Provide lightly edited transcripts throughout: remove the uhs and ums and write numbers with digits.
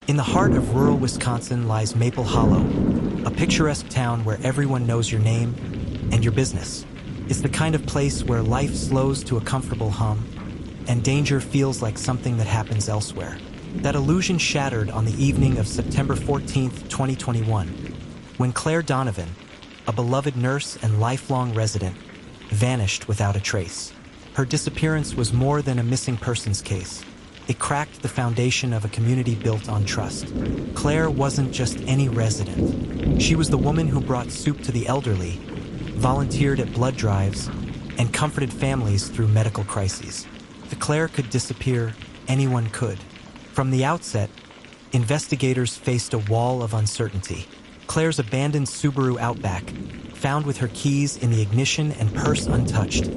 In the heart of rural Wisconsin lies Maple Hollow, a picturesque town where everyone knows your name and your business. It's the kind of place where life slows to a comfortable hum, and danger feels like something that happens elsewhere. That illusion shattered on the evening of September 14th, 2021, when Claire Donovan, a beloved nurse and lifelong resident, vanished without a trace. Her disappearance was more than a missing persons case. It cracked the foundation of a community built on trust. Claire wasn't just any resident. She was the woman who brought soup to the elderly, volunteered at blood drives, and comforted families through medical crises. If Claire could disappear, anyone could. From the outset, investigators faced a wall of uncertainty. Claire's abandoned Subaru Outback, found with her keys in the ignition and purse untouched,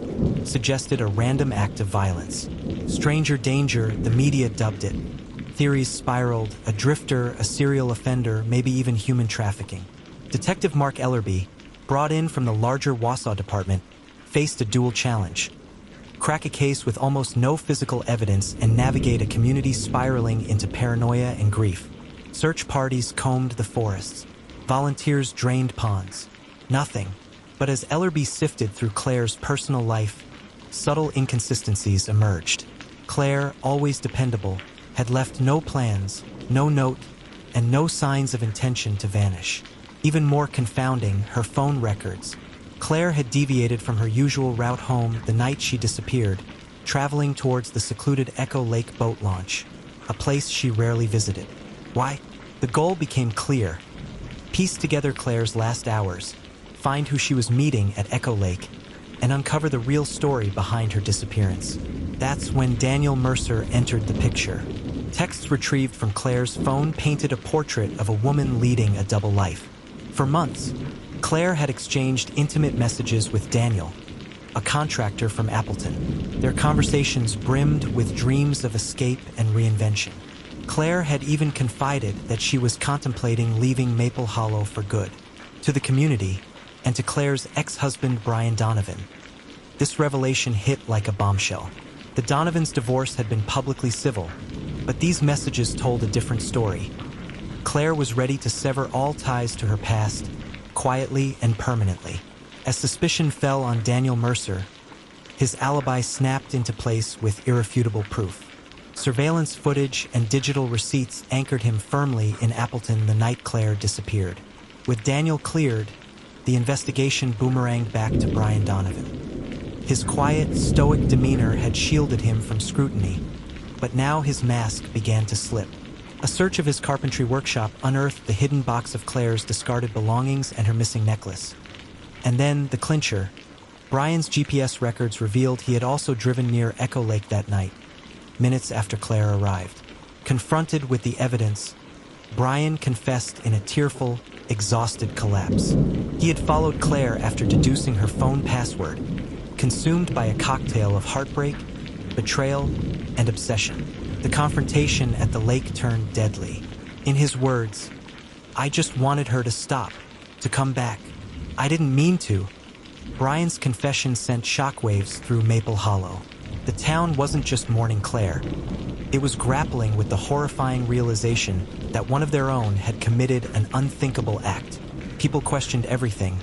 suggested a random act of violence. Stranger danger, the media dubbed it. Theories spiraled: a drifter, a serial offender, maybe even human trafficking. Detective Mark Ellerbee, brought in from the larger Wausau department, faced a dual challenge: crack a case with almost no physical evidence and navigate a community spiraling into paranoia and grief. Search parties combed the forests. Volunteers drained ponds. Nothing. But as Ellerbee sifted through Claire's personal life, subtle inconsistencies emerged. Claire, always dependable, had left no plans, no note, and no signs of intention to vanish. Even more confounding, her phone records. Claire had deviated from her usual route home the night she disappeared, traveling towards the secluded Echo Lake boat launch, a place she rarely visited. Why? The goal became clear. Piece together Claire's last hours, find who she was meeting at Echo Lake, and uncover the real story behind her disappearance. That's when Daniel Mercer entered the picture. Texts retrieved from Claire's phone painted a portrait of a woman leading a double life. For months, Claire had exchanged intimate messages with Daniel, a contractor from Appleton. Their conversations brimmed with dreams of escape and reinvention. Claire had even confided that she was contemplating leaving Maple Hollow for good. To the community, and to Claire's ex-husband Brian Donovan, this revelation hit like a bombshell. The Donovans' divorce had been publicly civil, but these messages told a different story. Claire was ready to sever all ties to her past, quietly and permanently. As suspicion fell on Daniel Mercer, his alibi snapped into place with irrefutable proof. Surveillance footage and digital receipts anchored him firmly in Appleton the night Claire disappeared. With Daniel cleared, the investigation boomeranged back to Brian Donovan. His quiet, stoic demeanor had shielded him from scrutiny, but now his mask began to slip. A search of his carpentry workshop unearthed the hidden box of Claire's discarded belongings and her missing necklace. And then, the clincher, Brian's GPS records revealed he had also driven near Echo Lake that night, minutes after Claire arrived. Confronted with the evidence, Brian confessed in a tearful, exhausted collapse. He had followed Claire after deducing her phone password, consumed by a cocktail of heartbreak, betrayal, and obsession. The confrontation at the lake turned deadly. In his words, "I just wanted her to stop, to come back. I didn't mean to." Brian's confession sent shockwaves through Maple Hollow. The town wasn't just mourning Claire. It was grappling with the horrifying realization that one of their own had committed an unthinkable act. People questioned everything.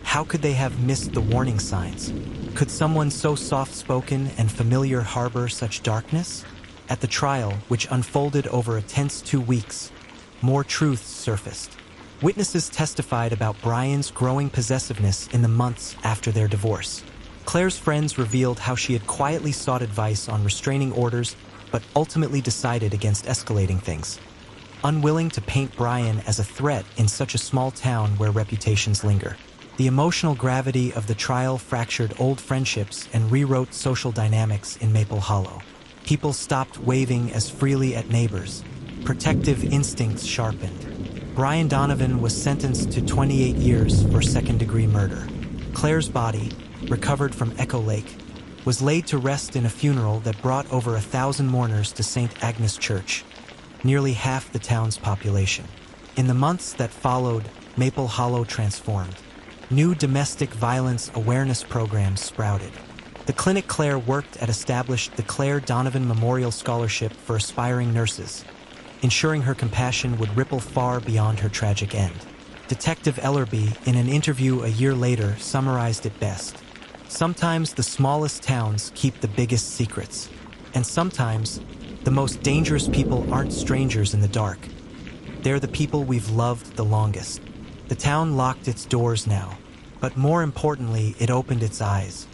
How could they have missed the warning signs? Could someone so soft-spoken and familiar harbor such darkness? At the trial, which unfolded over a tense 2 weeks, more truths surfaced. Witnesses testified about Brian's growing possessiveness in the months after their divorce. Claire's friends revealed how she had quietly sought advice on restraining orders, but ultimately decided against escalating things, unwilling to paint Brian as a threat in such a small town where reputations linger. The emotional gravity of the trial fractured old friendships and rewrote social dynamics in Maple Hollow. People stopped waving as freely at neighbors. Protective instincts sharpened. Brian Donovan was sentenced to 28 years for second-degree murder. Claire's body, recovered from Echo Lake, was laid to rest in a funeral that brought over 1,000 mourners to St. Agnes Church, nearly half the town's population. In the months that followed, Maple Hollow transformed. New domestic violence awareness programs sprouted. The clinic Claire worked at established the Claire Donovan Memorial Scholarship for aspiring nurses, ensuring her compassion would ripple far beyond her tragic end. Detective Ellerbee, in an interview a year later, summarized it best. Sometimes the smallest towns keep the biggest secrets, and sometimes the most dangerous people aren't strangers in the dark. They're the people we've loved the longest. The town locked its doors now, but more importantly, it opened its eyes.